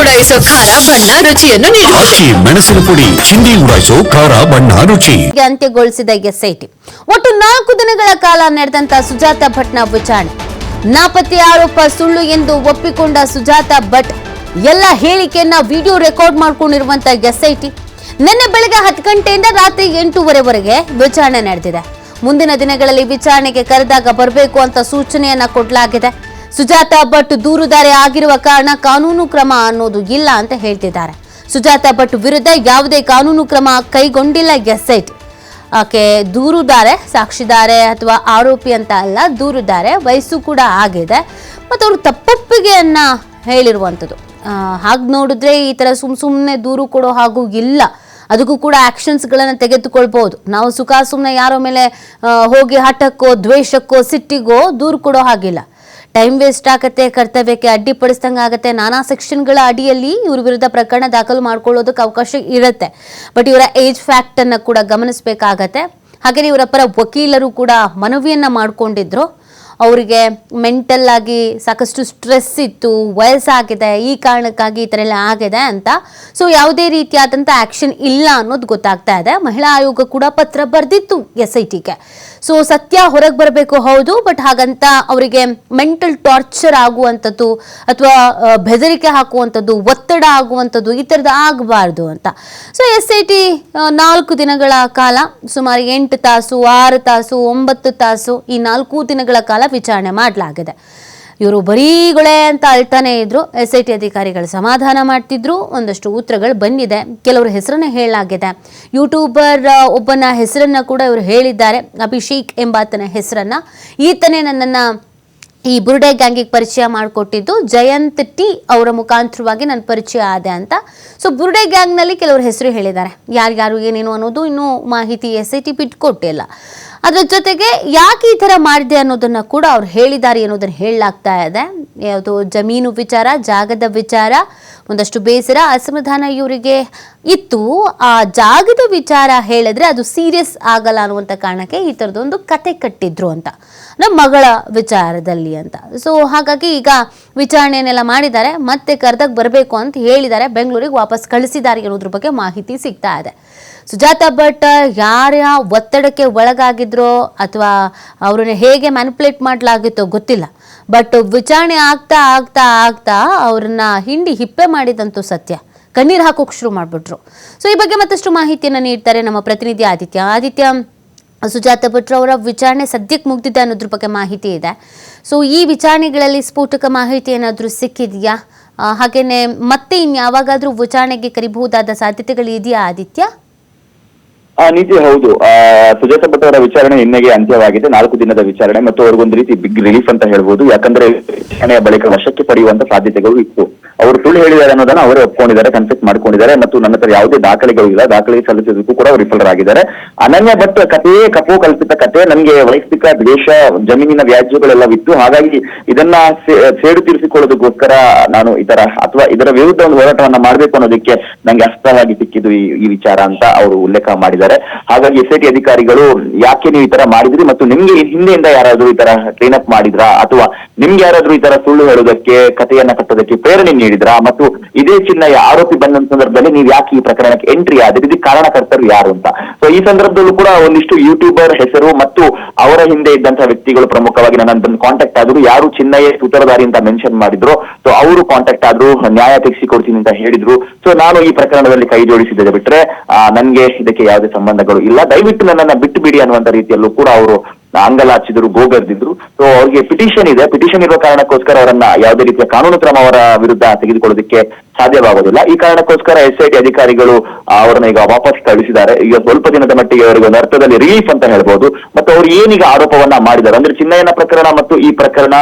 ಉಡಾಯಿಸೋ ಖಾರ ಬಣ್ಣ ರುಚಿಯನ್ನು ಅಕ್ಕಿ ಮೆಣಸಿನ ಪುಡಿ ಚಿಂದಿ ಉಡಾಯಿಸೋ ಖಾರ ಬಣ್ಣ ರುಚಿ ಅಂತ್ಯಗೊಳಿಸಿದ ಎಸ್ಐಟಿ. ಒಟ್ಟು 4 ದಿನಗಳ ಕಾಲ ನಡೆದಂತ ಸುಜಾತ ಭಟ್ನ ವಿಚಾರಣೆ. ನಾಪತ್ತೆ ಆರೋಪ ಸುಳ್ಳು ಎಂದು ಒಪ್ಪಿಕೊಂಡ ಸುಜಾತ ಭಟ್ ಎಲ್ಲ ಹೇಳಿಕೆಯನ್ನ ವಿಡಿಯೋ ರೆಕಾರ್ಡ್ ಮಾಡಿಕೊಂಡಿರುವಂತ ಎಸ್ಐಟಿ ನಿನ್ನೆ ಬೆಳಗ್ಗೆ 10 ಗಂಟೆಯಿಂದ ರಾತ್ರಿ 8:30ವರೆಗೆ ವಿಚಾರಣೆ ನಡೆದಿದೆ. ಮುಂದಿನ ದಿನಗಳಲ್ಲಿ ವಿಚಾರಣೆಗೆ ಕರೆದಾಗ ಬರಬೇಕು ಅಂತ ಸೂಚನೆಯನ್ನ ಕೊಡಲಾಗಿದೆ. ಸುಜಾತ ಭಟ್ ದೂರುದಾರೆ ಆಗಿರುವ ಕಾರಣ ಕಾನೂನು ಕ್ರಮ ಅನ್ನೋದು ಇಲ್ಲ ಅಂತ ಹೇಳ್ತಿದ್ದಾರೆ. ಸುಜಾತ ಭಟ್ ವಿರುದ್ಧ ಯಾವುದೇ ಕಾನೂನು ಕ್ರಮ ಕೈಗೊಂಡಿಲ್ಲ ಎಸ್ಐಟಿ. ಆಕೆ ದೂರುದಾರೆ, ಸಾಕ್ಷಿದಾರೆ ಅಥವಾ ಆರೋಪಿ ಅಂತ ಅಲ್ಲ, ದೂರುದಾರೆ, ವಯಸ್ಸು ಕೂಡ ಆಗಿದೆ ಮತ್ತು ಅವರು ತಪ್ಪೊಪ್ಪಿಗೆಯನ್ನ ಹೇಳಿರುವಂಥದ್ದು. ಹಾಗೆ ನೋಡಿದ್ರೆ ಈ ಥರ ಸುಮ್ಮನೆ ದೂರು ಕೊಡೋ ಹಾಗೂ ಇಲ್ಲ, ಅದಕ್ಕೂ ಕೂಡ ಆಕ್ಷನ್ಸ್ಗಳನ್ನು ತೆಗೆದುಕೊಳ್ಬಹುದು. ನಾವು ಸುಮ್ಮನೆ ಯಾರೋ ಮೇಲೆ ಹೋಗಿ ಹಠಕ್ಕೋ ದ್ವೇಷಕ್ಕೋ ಸಿಟ್ಟಿಗೋ ದೂರು ಕೊಡೋ ಹಾಗಿಲ್ಲ. ಟೈಮ್ ವೇಸ್ಟ್ ಆಗತ್ತೆ, ಕರ್ತವ್ಯಕ್ಕೆ ಅಡ್ಡಿಪಡಿಸ್ದಂಗೆ ಆಗುತ್ತೆ. ನಾನಾ ಸೆಕ್ಷನ್ಗಳ ಅಡಿಯಲ್ಲಿ ಇವ್ರ ವಿರುದ್ಧ ಪ್ರಕರಣ ದಾಖಲು ಮಾಡ್ಕೊಳ್ಳೋದಕ್ಕೆ ಅವಕಾಶ ಇರುತ್ತೆ. ಬಟ್ ಇವರ ಏಜ್ ಫ್ಯಾಕ್ಟ್ ಅನ್ನ ಕೂಡ ಗಮನಿಸಬೇಕಾಗತ್ತೆ. ಹಾಗೆಯೇ ಇವರ ಪರ ವಕೀಲರು ಕೂಡ ಮನವಿಯನ್ನ ಮಾಡ್ಕೊಂಡಿದ್ರು. ಅವರಿಗೆ ಮೆಂಟಲ್ ಆಗಿ ಸಾಕಷ್ಟು ಸ್ಟ್ರೆಸ್ ಇತ್ತು, ವಯಸ್ಸಾಗಿದೆ, ಈ ಕಾರಣಕ್ಕಾಗಿ ಈ ಥರ ಎಲ್ಲ ಆಗಿದೆ ಅಂತ. ಸೊ ಯಾವುದೇ ರೀತಿಯಾದಂಥ ಆಕ್ಷನ್ ಇಲ್ಲ ಅನ್ನೋದು ಗೊತ್ತಾಗ್ತಾ ಇದೆ. ಮಹಿಳಾ ಆಯೋಗ ಕೂಡ ಪತ್ರ ಬರೆದಿತ್ತು SITಗೆ. ಸೊ ಸತ್ಯ ಹೊರಗೆ ಬರಬೇಕು, ಹೌದು, ಬಟ್ ಹಾಗಂತ ಅವರಿಗೆ ಮೆಂಟಲ್ ಟಾರ್ಚರ್ ಆಗುವಂಥದ್ದು ಅಥವಾ ಬೆದರಿಕೆ ಹಾಕುವಂಥದ್ದು, ಒತ್ತಡ ಆಗುವಂಥದ್ದು ಈ ಥರದ್ದು ಆಗಬಾರ್ದು ಅಂತ. ಸೊ SIT 4 ದಿನಗಳ ಕಾಲ ಸುಮಾರು 8 ತಾಸು, 6 ತಾಸು, 9 ತಾಸು ಈ 4 ದಿನಗಳ ಕಾಲ ವಿಚಾರಣೆ ಮಾಡಲಾಗಿದೆ. ಇವರು ಬರೀಗಳೇ ಅಂತ ಅಳ್ತಾನೆ ಇದ್ರು. SIT ಅಧಿಕಾರಿಗಳು ಸಮಾಧಾನ ಮಾಡ್ತಿದ್ರು. ಒಂದಷ್ಟು ಉತ್ತರಗಳು ಬಂದಿದೆ. ಕೆಲವರು ಹೆಸರನ್ನ ಹೇಳಲಾಗಿದೆ. ಯೂಟ್ಯೂಬರ್ ಒಬ್ಬನ ಹೆಸರನ್ನ ಕೂಡ ಇವರು ಹೇಳಿದ್ದಾರೆ, ಅಭಿಷೇಕ್ ಎಂಬಾತನ ಹೆಸರನ್ನ. ಈತನೇ ನನ್ನನ್ನ ಈ ಬುರುಡೆ ಗ್ಯಾಂಗಿಗೆ ಪರಿಚಯ ಮಾಡಿಕೊಟ್ಟಿದ್ದು, ಜಯಂತ್ ಟಿ ಅವರ ಮುಖಾಂತರವಾಗಿ ನನ್ನ ಪರಿಚಯ ಆದೆ ಅಂತ. ಸೊ ಬುರುಡೆ ಗ್ಯಾಂಗ್ನಲ್ಲಿ ಕೆಲವರು ಹೆಸರು ಹೇಳಿದ್ದಾರೆ. ಯಾರ್ಯಾರು ಏನೇನು ಅನ್ನೋದು ಇನ್ನೂ ಮಾಹಿತಿ SIT ಬಿಟ್ಕೊಟ್ಟಿಲ್ಲ. ಅದರ ಜೊತೆಗೆ ಯಾಕೆ ಈ ಥರ ಮಾಡಿದೆ ಅನ್ನೋದನ್ನು ಕೂಡ ಅವ್ರು ಹೇಳಿದ್ದಾರೆ ಅನ್ನೋದನ್ನು ಹೇಳಲಾಗ್ತಾ ಇದೆ. ಯಾವುದು ಜಮೀನು ವಿಚಾರ, ಜಾಗದ ವಿಚಾರ, ಒಂದಷ್ಟು ಬೇಸರ, ಅಸಮಾಧಾನ ಇವರಿಗೆ ಇತ್ತು. ಆ ಜಾಗದ ವಿಚಾರ ಹೇಳಿದ್ರೆ ಅದು ಸೀರಿಯಸ್ ಆಗಲ್ಲ ಅನ್ನುವಂಥ ಕಾರಣಕ್ಕೆ ಈ ಥರದೊಂದು ಕತೆ ಕಟ್ಟಿದ್ರು ಅಂತ, ನಮ್ಮ ಮಗಳ ವಿಚಾರದಲ್ಲಿ ಅಂತ. ಸೊ ಹಾಗಾಗಿ ಈಗ ವಿಚಾರಣೆಯನ್ನೆಲ್ಲ ಮಾಡಿದ್ದಾರೆ. ಮತ್ತೆ ಕರೆದಾಗ ಬರಬೇಕು ಅಂತ ಹೇಳಿದ್ದಾರೆ. ಬೆಂಗಳೂರಿಗೆ ವಾಪಸ್ ಕಳಿಸಿದ್ದಾರೆ ಅನ್ನೋದ್ರ ಬಗ್ಗೆ ಮಾಹಿತಿ ಸಿಗ್ತಾ ಇದೆ. ಸುಜಾತ ಭಟ್ ಯಾರ ಒತ್ತಡಕ್ಕೆ ಒಳಗಾಗಿದ್ರೋ ಅಥವಾ ಅವ್ರನ್ನ ಹೇಗೆ ಮ್ಯಾನಿಪುಲೇಟ್ ಮಾಡಲಾಗಿತ್ತೋ ಗೊತ್ತಿಲ್ಲ. ಬಟ್ ವಿಚಾರಣೆ ಆಗ್ತಾ ಆಗ್ತಾ ಆಗ್ತಾ ಅವ್ರನ್ನ ಹಿಂಡಿ ಹಿಪ್ಪೆ ಮಾಡಿದಂತೂ ಸತ್ಯ. ಕಣ್ಣೀರು ಹಾಕೋಕೆ ಶುರು ಮಾಡಿಬಿಟ್ರು. ಸೊ ಈ ಬಗ್ಗೆ ಮತ್ತಷ್ಟು ಮಾಹಿತಿಯನ್ನು ನೀಡ್ತಾರೆ ನಮ್ಮ ಪ್ರತಿನಿಧಿ ಆದಿತ್ಯ. ಸುಜಾತ ಭಟ್ ಅವರ ವಿಚಾರಣೆ ಸದ್ಯಕ್ಕೆ ಮುಗ್ದಿದೆ ಅನ್ನೋದ್ರ ಬಗ್ಗೆ ಮಾಹಿತಿ ಇದೆ. ಸೊ ಈ ವಿಚಾರಣೆಗಳಲ್ಲಿ ಸ್ಫೋಟಕ ಮಾಹಿತಿ ಏನಾದರೂ ಸಿಕ್ಕಿದೆಯಾ? ಹಾಗೇನೆ ಮತ್ತೆ ಇನ್ಯಾವಾಗಾದ್ರೂ ವಿಚಾರಣೆಗೆ ಕರಿಬಹುದಾದ ಸಾಧ್ಯತೆಗಳು ಇದೆಯಾ ಆದಿತ್ಯ? ನೀತಿ ಹೌದು. ಸುಜಾತ ಭಟ್ ಅವರ ವಿಚಾರಣೆ ನಿನ್ನೆಗೆ ಅಂತ್ಯವಾಗಿದೆ. 4 ದಿನದ ವಿಚಾರಣೆ ಮತ್ತು ಅವ್ರಿಗೊಂದು ರೀತಿ ಬಿಗ್ ರಿಲೀಫ್ ಅಂತ ಹೇಳ್ಬೋದು. ಯಾಕಂದ್ರೆ ವಿಚಾರಣೆಯ ಬಳಿಕ ವಶಕ್ಕೆ ಪಡೆಯುವಂತ ಸಾಧ್ಯತೆಗಳು ಇತ್ತು. ಅವರು ಸುಳ್ಳು ಹೇಳಿದ್ದಾರೆ ಅನ್ನೋದನ್ನ ಅವರೇ ಒಪ್ಕೊಂಡಿದ್ದಾರೆ, ಕನ್ಫೆಸ್ ಮಾಡ್ಕೊಂಡಿದ್ದಾರೆ. ಮತ್ತು ನನ್ನ ಹತ್ರ ಯಾವುದೇ ದಾಖಲೆಗಳು ಇಲ್ಲ, ದಾಖಲೆ ಸಲ್ಲಿಸೋದಕ್ಕೂ ಕೂಡ ಅವರು ವಿಫಲರಾಗಿದ್ದಾರೆ. ಅನನ್ಯ ಭಟ್ ಕಥೆಯೇ ಕಪೋಕಲ್ಪಿತ ಕಥೆ. ನನಗೆ ವೈಯಕ್ತಿಕ ದ್ವೇಷ, ಜಮೀನಿನ ವ್ಯಾಜ್ಯಗಳೆಲ್ಲವಿತ್ತು. ಹಾಗಾಗಿ ಇದನ್ನ ಸೇಡು ತೀರಿಸಿಕೊಳ್ಳೋದಕ್ಕೋಸ್ಕರ ನಾನು ಅಥವಾ ಇದರ ವಿರುದ್ಧ ಒಂದು ಹೋರಾಟವನ್ನ ಮಾಡ್ಬೇಕು ಅನ್ನೋದಕ್ಕೆ ನಂಗೆ ಅಸ್ತ್ರವಾಗಿ ಸಿಕ್ಕಿದ್ದು ಈ ವಿಚಾರ ಅಂತ ಅವರು ಉಲ್ಲೇಖ ಮಾಡಿದ್ದಾರೆ. ಹಾಗಾಗಿ SIT ಅಧಿಕಾರಿಗಳು ಯಾಕೆ ನೀವು ಈ ತರ ಮಾಡಿದ್ರಿ ಮತ್ತು ನಿಮ್ಗೆ ಹಿಂದೆಯಿಂದ ಯಾರಾದ್ರೂ ಈ ತರ ಕ್ಲೀನ್ ಅಪ್ ಮಾಡಿದ್ರಾ ಅಥವಾ ನಿಮ್ಗೆ ಯಾರಾದ್ರೂ ಈ ತರ ಸುಳ್ಳು ಹೇಳೋದಕ್ಕೆ, ಕಥೆಯನ್ನ ಕಟ್ಟೋದಕ್ಕೆ ಪ್ರೇರಣೆ ನೀಡಿದ್ರಾ ಮತ್ತು ಇದೇ ಚಿನ್ನಯ್ಯ ಆರೋಪಿ ಬಂದ ಸಂದರ್ಭದಲ್ಲಿ ನೀವು ಯಾಕೆ ಈ ಪ್ರಕರಣಕ್ಕೆ ಎಂಟ್ರಿ ಆದ್ರಿ, ಇದಕ್ಕೆ ಕಾರಣಕರ್ತರು ಯಾರು ಅಂತ. ಸೊ ಈ ಸಂದರ್ಭದಲ್ಲೂ ಕೂಡ ಒಂದಿಷ್ಟು ಯೂಟ್ಯೂಬರ್ ಹೆಸರು ಮತ್ತು ಅವರ ಹಿಂದೆ ಇದ್ದಂತಹ ವ್ಯಕ್ತಿಗಳು ಪ್ರಮುಖವಾಗಿ ನನ್ನ ಬಂದು ಕಾಂಟ್ಯಾಕ್ಟ್ ಆದ್ರು. ಯಾರು ಚಿನ್ನಯ್ಯ ಸೂತ್ರಧಾರಿ ಅಂತ ಮೆನ್ಷನ್ ಮಾಡಿದ್ರು, ಸೊ ಅವರು ಕಾಂಟ್ಯಾಕ್ಟ್ ಆದ್ರು, ನ್ಯಾಯ ತೆಗೆಸಿಕೊಡ್ತೀನಿ ಅಂತ ಹೇಳಿದ್ರು. ಸೊ ನಾನು ಈ ಪ್ರಕರಣದಲ್ಲಿ ಕೈ ಜೋಡಿಸಿದ್ದೆ ಬಿಟ್ರೆ ನನ್ಗೆ ಇದಕ್ಕೆ ಯಾವುದೇ ಸಂಬಂಧಗಳು ಇಲ್ಲ, ದಯವಿಟ್ಟು ನನ್ನನ್ನ ಬಿಟ್ಟು ಬಿಡಿ ಅನ್ನುವಂತ ರೀತಿಯಲ್ಲೂ ಕೂಡ ಅವರು ಅಂಗಲಾಚಿದ್ರು, ಗೋಗರ್ದಿದ್ರು. ಸೊ ಅವ್ರಿಗೆ ಪಿಟಿಷನ್ ಇದೆ. ಪಿಟಿಷನ್ ಇರುವ ಕಾರಣಕ್ಕೋಸ್ಕರ ಅವರನ್ನ ಯಾವುದೇ ರೀತಿಯ ಕಾನೂನು ಕ್ರಮ ಅವರ ವಿರುದ್ಧ ತೆಗೆದುಕೊಳ್ಳೋದಕ್ಕೆ ಸಾಧ್ಯವಾಗೋದಿಲ್ಲ. ಈ ಕಾರಣಕ್ಕೋಸ್ಕರ SIT ಅಧಿಕಾರಿಗಳು ಅವರನ್ನ ಈಗ ವಾಪಸ್ ಕಳಿಸಿದ್ದಾರೆ. ಈಗ ಸ್ವಲ್ಪ ದಿನದ ಮಟ್ಟಿಗೆ ಅವರಿಗೆ ಒಂದು ಅರ್ಥದಲ್ಲಿ ರಿಲೀಫ್ ಅಂತ ಹೇಳ್ಬೋದು. ಮತ್ತು ಅವ್ರು ಏನೀಗ ಆರೋಪವನ್ನ ಮಾಡಿದ್ದಾರೆ ಅಂದ್ರೆ ಚಿನ್ನಯ್ಯನ ಪ್ರಕರಣ ಮತ್ತು ಈ ಪ್ರಕರಣ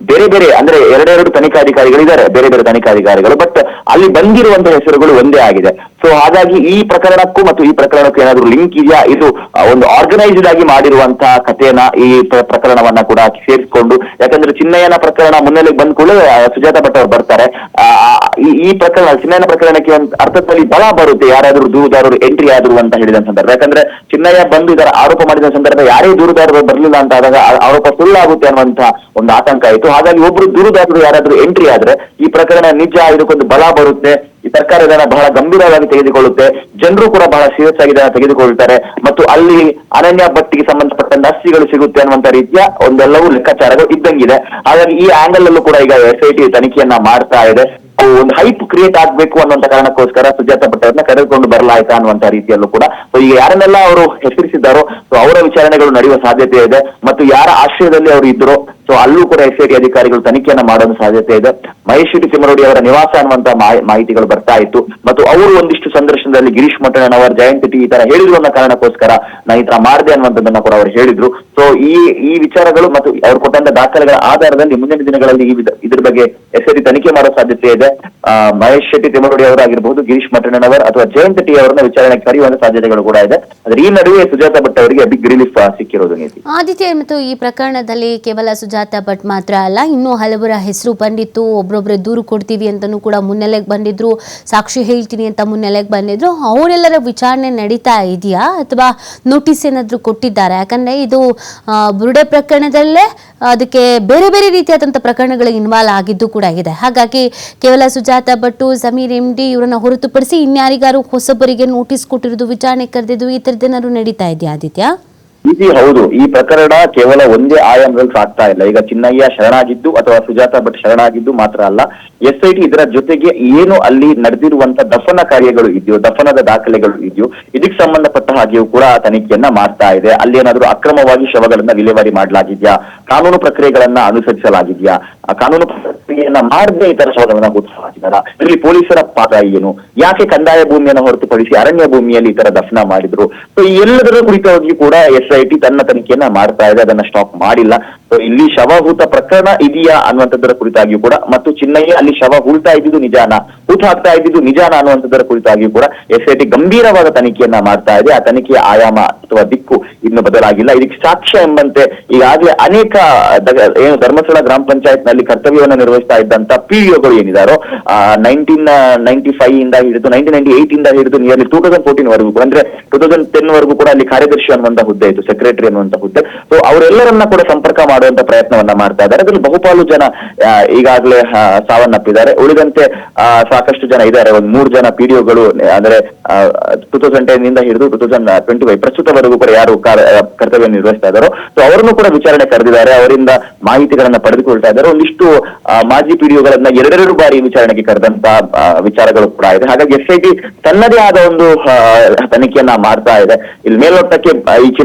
ಬೇರೆ ಬೇರೆ, ಅಂದ್ರೆ ಎರಡೆರಡು ತನಿಖಾಧಿಕಾರಿಗಳಿದ್ದಾರೆ, ಬೇರೆ ಬೇರೆ ತನಿಖಾಧಿಕಾರಿಗಳು, ಬಟ್ ಅಲ್ಲಿ ಬಂದಿರುವಂತಹ ಹೆಸರುಗಳು ಒಂದೇ ಆಗಿದೆ. ಸೊ ಹಾಗಾಗಿ ಈ ಪ್ರಕರಣಕ್ಕೂ ಮತ್ತು ಈ ಪ್ರಕರಣಕ್ಕೂ ಏನಾದ್ರು ಲಿಂಕ್ ಇದೆಯಾ, ಇದು ಒಂದು ಆರ್ಗನೈಸ್ಡ್ ಆಗಿ ಮಾಡಿರುವಂತಹ ಕಥೆಯನ್ನ ಈ ಪ್ರಕರಣವನ್ನ ಕೂಡ ಸೇರಿಸಿಕೊಂಡು, ಯಾಕಂದ್ರೆ ಚಿನ್ನಯ್ಯನ ಪ್ರಕರಣ ಮುನ್ನೆಲೆಗೆ ಬಂದ ಕೂಡಲೇ ಸುಜಾತ ಭಟ್ ಅವರು ಬರ್ತಾರೆ. ಈ ಪ್ರಕರಣ ಚಿನ್ನಯ್ಯನ ಪ್ರಕರಣಕ್ಕೆ ಒಂದು ಅರ್ಥದಲ್ಲಿ ಬಲ ಬರುತ್ತೆ ಯಾರಾದ್ರೂ ದೂರುದಾರರು ಎಂಟ್ರಿ ಆದ್ರು ಅಂತ ಹೇಳಿದ ಸಂದರ್ಭ. ಯಾಕಂದ್ರೆ ಚಿನ್ನಯ್ಯ ಬಂದು ಇದರ ಆರೋಪ ಮಾಡಿದ ಸಂದರ್ಭ ಯಾರೇ ದೂರುದಾರರು ಬರಲಿಲ್ಲ ಅಂತ ಆದಾಗ ಆರೋಪ ಸುಳ್ಳಾಗುತ್ತೆ ಅನ್ನುವಂತ ಒಂದು ಆತಂಕ ಆಯಿತು. ಹಾಗಾಗಿ ಒಬ್ರು ದೂರುದಾರರು ಯಾರಾದ್ರೂ ಎಂಟ್ರಿ ಆದ್ರೆ ಈ ಪ್ರಕರಣ ನಿಜ, ಇದಕ್ಕೊಂದು ಬಲ ಬರುತ್ತೆ, ಈ ಸರ್ಕಾರ ಇದನ್ನ ಬಹಳ ಗಂಭೀರವಾಗಿ ತೆಗೆದುಕೊಳ್ಳುತ್ತೆ, ಜನರು ಕೂಡ ಬಹಳ ಸೀರಿಯಸ್ ಆಗಿ ಇದನ್ನ ತೆಗೆದುಕೊಳ್ತಾರೆ ಮತ್ತು ಅಲ್ಲಿ ಅನನ್ಯ ಭಟ್ಟಿಗೆ ಸಂಬಂಧಪಟ್ಟಂತ ಆಸ್ತಿಗಳು ಸಿಗುತ್ತೆ ಅನ್ನುವಂತ ರೀತಿಯ ಒಂದೆಲ್ಲವೂ ಲೆಕ್ಕಾಚಾರಗಳು ಇದ್ದಂಗಿದೆ. ಹಾಗಾಗಿ ಈ ಆಂಗಲ್ ಅಲ್ಲೂ ಕೂಡ ಈಗ SIT ತನಿಖೆಯನ್ನ ಮಾಡ್ತಾ ಇದೆ. ಒಂದು ಹೈಪ್ ಕ್ರಿಯೇಟ್ ಆಗ್ಬೇಕು ಅನ್ನುವಂತ ಕಾರಣಕ್ಕೋಸ್ಕರ ಸುಜಾತ ಭಟ್ ಅವರನ್ನ ಕರೆದುಕೊಂಡು ಬರಲಾಯ್ತಾ ಅನ್ನುವಂತ ರೀತಿಯಲ್ಲೂ ಕೂಡ ಈಗ ಯಾರನ್ನೆಲ್ಲ ಅವರು ಹೆಸರಿಸಿದ್ದಾರೋ ಅವರ ವಿಚಾರಣೆಗಳು ನಡೆಯುವ ಸಾಧ್ಯತೆ ಇದೆ ಮತ್ತು ಯಾರ ಆಶ್ರಯದಲ್ಲಿ ಅವರು ಇದ್ರು ಅಲ್ಲೂ ಕೂಡ SIT ಅಧಿಕಾರಿಗಳು ತನಿಖೆಯನ್ನ ಮಾಡೋ ಸಾಧ್ಯತೆ ಇದೆ. ಮಹೇಶ್ ಶೆಟ್ಟಿ ತಿಮರೋಡಿ ಅವರ ನಿವಾಸ ಅನ್ನುವಂತ ಮಾಹಿತಿಗಳು ಬರ್ತಾ ಇತ್ತು ಮತ್ತು ಅವರು ಒಂದಿಷ್ಟು ಸಂದರ್ಶನದಲ್ಲಿ ಗಿರೀಶ್ ಮಠಣ್ಣನವರ್, ಜಯಂತ್ ಟಿ ಈ ತರ ಹೇಳಿದ್ರು ಅನ್ನೋ ಕಾರಣಕ್ಕೋಸ್ಕರ ನಾ ಈ ತರ ಮಾಡಿದೆ ಅನ್ನುವಂಥದ್ದನ್ನ ಕೂಡ ಅವರು ಹೇಳಿದ್ರು. ಸೊ ಈ ವಿಚಾರಗಳು ಮತ್ತು ಅವ್ರು ಕೊಟ್ಟಂತ ದಾಖಲೆಗಳ ಆಧಾರದಲ್ಲಿ ಮುಂದಿನ ದಿನಗಳಲ್ಲಿ ಇದ್ರ ಬಗ್ಗೆ SIT ತನಿಖೆ ಮಾಡೋ ಸಾಧ್ಯತೆ ಇದೆ. ಮಹೇಶ್ ಶೆಟ್ಟಿ ತಿಮರೋಡಿ ಅವರಾಗಿರ್ಬಹುದು, ಗಿರೀಶ್ ಮಠಣ್ಣನವರ್ ಅಥವಾ ಜಯಂತ್ ಟಿ ಅವರನ್ನ ವಿಚಾರಣೆಗೆ ಕರೆಯುವಂತ ಸಾಧ್ಯತೆಗಳು ಕೂಡ ಇದೆ. ಆದ್ರೆ ಈ ನಡುವೆ ಸುಜಾತ ಭಟ್ ಅವರಿಗೆ ಬಿಗ್ ರಿಲೀಫ್ ಸಿಕ್ಕಿರೋದು ನೀತಿ. ಆದಿತ್ಯ, ಮತ್ತು ಈ ಪ್ರಕರಣದಲ್ಲಿ ಕೇವಲ ಸುಜಾತ ಭಟ್ ಮಾತ್ರ ಅಲ್ಲ, ಇನ್ನೂ ಹಲವರ ಹೆಸರು ಬಂದಿತ್ತು. ಒಬ್ಬೊಬ್ಬರೇ ದೂರು ಕೊಡ್ತೀವಿ ಅಂತಲೂ ಕೂಡ ಮುನ್ನೆಲೆಗೆ ಬಂದಿದ್ರು, ಸಾಕ್ಷಿ ಹೇಳ್ತೀನಿ ಅಂತ ಮುನ್ನೆಲೆಗೆ ಬಂದಿದ್ರು. ಅವರೆಲ್ಲರ ವಿಚಾರಣೆ ನಡೀತಾ ಇದೆಯಾ ಅಥವಾ ನೋಟಿಸ್ ಏನಾದರೂ ಕೊಟ್ಟಿದ್ದಾರೆ? ಯಾಕಂದರೆ ಇದು ಬುರುಡೆ ಪ್ರಕರಣದಲ್ಲೇ ಅದಕ್ಕೆ ಬೇರೆ ಬೇರೆ ರೀತಿಯಾದಂಥ ಪ್ರಕರಣಗಳು ಇನ್ವಾಲ್ವ್ ಆಗಿದ್ದು ಕೂಡ ಇದೆ. ಹಾಗಾಗಿ ಕೇವಲ ಸುಜಾತ ಭಟ್, ಸಮೀರ್ MD ಇವರನ್ನು ಹೊರತುಪಡಿಸಿ ಇನ್ಯಾರಿಗಾರು ಹೊಸಬರಿಗೆ ನೋಟಿಸ್ ಕೊಟ್ಟಿರೋದು, ವಿಚಾರಣೆ ಕರೆದಿದ್ದು, ಈ ಥರದ್ದೇನಾದ್ರು ನಡೀತಾ ಇದೆಯಾ ಆದಿತ್ಯ? ಹೌದು, ಈ ಪ್ರಕರಣ ಕೇವಲ ಒಂದೇ ಆಯಾಮದಲ್ಲಿ ಸಾಗ್ತಾ ಇಲ್ಲ. ಈಗ ಚಿನ್ನಯ್ಯ ಶರಣಾಗಿದ್ದು ಅಥವಾ ಸುಜಾತ ಭಟ್ ಶರಣಾಗಿದ್ದು ಮಾತ್ರ ಅಲ್ಲ, SIT ಇದರ ಜೊತೆಗೆ ಏನು ಅಲ್ಲಿ ನಡೆದಿರುವಂತ ದಫನ ಕಾರ್ಯಗಳು ಇದೆಯೋ, ದಫನದ ದಾಖಲೆಗಳು ಇದೆಯೋ, ಇದಕ್ಕೆ ಸಂಬಂಧಪಟ್ಟ ಹಾಗೆಯೂ ಕೂಡ ತನಿಖೆಯನ್ನ ಮಾಡ್ತಾ ಇದೆ. ಅಲ್ಲಿ ಏನಾದ್ರೂ ಅಕ್ರಮವಾಗಿ ಶವಗಳನ್ನ ವಿಲೇವಾರಿ ಮಾಡಲಾಗಿದ್ಯಾ, ಕಾನೂನು ಪ್ರಕ್ರಿಯೆಗಳನ್ನ ಅನುಸರಿಸಲಾಗಿದ್ಯಾ, ಕಾನೂನು ಪ್ರಕ್ರಿಯೆಯನ್ನ ಮಾಡದೆ ಈ ತರ ಶವಗಳನ್ನ ಗುರುತಿಸಲಾಗಿದ್ದಾರಾ, ಇಲ್ಲಿ ಪೊಲೀಸರ ಪಾತ್ರ ಏನು, ಯಾಕೆ ಕಂದಾಯ ಭೂಮಿಯನ್ನು ಹೊರತುಪಡಿಸಿ ಅರಣ್ಯ ಭೂಮಿಯಲ್ಲಿ ಈ ತರ ದಫನ ಮಾಡಿದ್ರು, ಸೊ ಈ ಎಲ್ಲದರ ಕುರಿತಾಗಿ ಕೂಡ SIT ತನ್ನ ತನಿಖೆಯನ್ನ ಮಾಡ್ತಾ ಇದೆ, ಅದನ್ನ ಸ್ಟಾಪ್ ಮಾಡಿಲ್ಲ. ಸೊ ಇಲ್ಲಿ ಶವಹೂತ ಪ್ರಕರಣ ಇದೆಯಾ ಅನ್ನುವಂಥದ್ದರ ಕುರಿತಾಗಿಯೂ ಕೂಡ ಮತ್ತು ಚಿನ್ನಯ್ಯ ಅಲ್ಲಿ ಶವ ಹೂಳ್ತಾ ಇದ್ದಿದ್ದು ನಿಜಾನ, ಹೂತು ಹಾಕ್ತಾ ಇದ್ದಿದ್ದು ನಿಜಾನ ಅನ್ನುವಂಥದ್ದರ ಕುರಿತಾಗಿಯೂ ಕೂಡ SIT ಗಂಭೀರವಾದ ತನಿಖೆಯನ್ನ ಮಾಡ್ತಾ ಇದೆ. ಆ ತನಿಖೆಯ ಆಯಾಮ ಅಥವಾ ದಿಕ್ಕು ಇನ್ನು ಬದಲಾಗಿಲ್ಲ. ಇದಕ್ಕೆ ಸಾಕ್ಷ್ಯ ಎಂಬಂತೆ ಈಗಾಗಲೇ ಅನೇಕ ಏನು ಧರ್ಮಸ್ಥಳ ಗ್ರಾಮ ಪಂಚಾಯತ್ ನಲ್ಲಿ ಕರ್ತವ್ಯವನ್ನು ನಿರ್ವಹಿಸ್ತಾ ಇದ್ದಂತ PDOಗಳು ಏನಿದಾರೋ 1995 ಇಂದ ಹಿಡಿದು 1998 ಇಂದ ಹಿಡಿದು ನಿಯರ್ಲಿ 2014 ವರೆಗೂ ಅಂದ್ರೆ 2010 ವರೆಗೂ ಕೂಡ ಅಲ್ಲಿ ಕಾರ್ಯದರ್ಶಿ ಅನ್ನುವಂತ ಹುದ್ದೆ ಇತ್ತು, ಸೆಕ್ರೆಟರಿ ಅನ್ನುವಂತ ಹುದ್ದೆ. ಸೊ ಅವರೆಲ್ಲರನ್ನ ಕೂಡ ಸಂಪರ್ಕ ಮಾಡುವಂತ ಪ್ರಯತ್ನವನ್ನ ಮಾಡ್ತಾ ಇದ್ದಾರೆ. ಅದರಲ್ಲಿ ಬಹುಪಾಲು ಜನ ಈಗಾಗಲೇ ಸಾವನ್ನಪ್ಪಿದ್ದಾರೆ. ಉಳಿದಂತೆ ಸಾಕಷ್ಟು ಜನ ಇದ್ದಾರೆ. ಒಂದು 3 ಜನ PDOಗಳು ಅಂದ್ರೆ 2010 ಇಂದ ಹಿಡಿದು 2025 ಪ್ರಸ್ತುತವರೆಗೂ ಕೂಡ ಯಾರು ಕರ್ತವ್ಯ ನಿರ್ವಹಿಸ್ತಾ ಇದ್ದಾರೋ ಸೊ ಅವರನ್ನು ಕೂಡ ವಿಚಾರಣೆ ಕರೆದಿದ್ದಾರೆ, ಅವರಿಂದ ಮಾಹಿತಿಗಳನ್ನ ಪಡೆದುಕೊಳ್ತಾ ಇದ್ದಾರೆ. ಒಂದಿಷ್ಟು ಮಾಜಿ PDOಗಳನ್ನ 2 ಬಾರಿ ವಿಚಾರಣೆಗೆ ಕರೆದಂತ ವಿಚಾರಗಳು ಕೂಡ ಇದೆ. ಹಾಗಾಗಿ SIT ತನ್ನದೇ ಆದ ಒಂದು ತನಿಖೆಯನ್ನ ಮಾಡ್ತಾ ಇದೆ. ಇಲ್ಲಿ ಮೇಲ್ನೋಟಕ್ಕೆ ಈ ಚಿನ್ನ